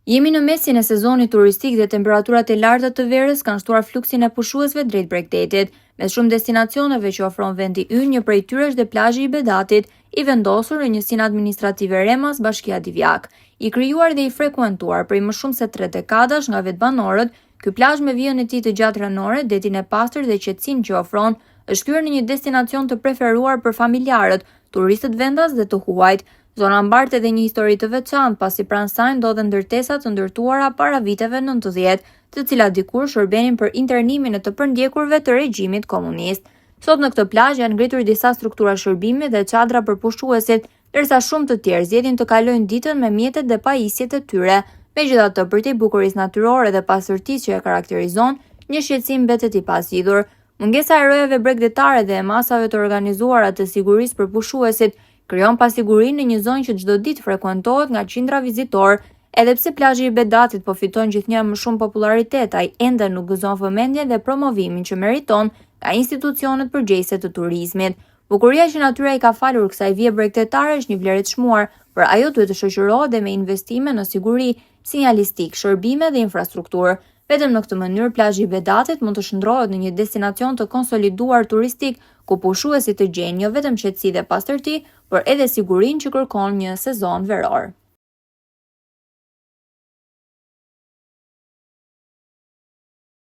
Jemi në mesin e sezonit turistik dhe temperaturat e larta të verës kanë shtuar fluksin e pushuesve drejt Bregdetit, me shumë destinacioneve që ofron vendi ynë. Një prej tyre është dhe plazhi i Bedatit, i vendosur në njësinë administrative Remas, Bashkia Divjak. I krijuar dhe i frekuentuar prej më shumë se 3 dekadash nga vetbanorët, ky plazh me vijën e tij të gjatë ranore, detin e pastër dhe qetësinë që ofron, është kthyer në një destinacion të preferuar për familjarët, turistët vendas dhe të huajt. Zona mbart edhe një histori të veçantë, pasi pranë saj ndodhen ndërtesa të ndërtuara para viteve 90, të cilat dikur shërbenin për internimin e të përndjekurve të regjimit komunist. Sot në këtë plazh janë ngritur disa struktura shërbimi dhe çadra për pushuesit, ndërsa shumë të tjerë zgjedhin të kalojnë ditën me mjetet dhe pajisjet e tyre. Megjithatë, përtej bukurisë natyrore dhe pastërtisë që e karakterizon, një shqetësim mbetet i pazgjidhur. Mungesa e rojeve bregdetare dhe e masave të organizuara të sigurisë për pushuesit krijon pasiguri në një zonë që çdo ditë frekuentohet nga qindra vizitor. Edhe pse plazhi i Bedatit po fiton gjithnjë më shumë popularitet, ai ende nuk gëzon vëmendjen dhe promovimin që meriton nga institucionet përgjegjëse të turizmit. Bukuria që natyra i ka falur kësaj vije bregdetare është një vlerë e çmuar, por ajo duhet të shoqërohet dhe me investime në siguri, sinjalistik, shërbime dhe infrastrukturë. Vetëm në këtë mënyrë plazhi i Bedatit mund të shndrohet në një destinacion të konsoliduar turistik, ku pushuesit të gjejnë jo vetëm qetësi dhe pastërti, por edhe sigurinë që kërkon një sezon veror.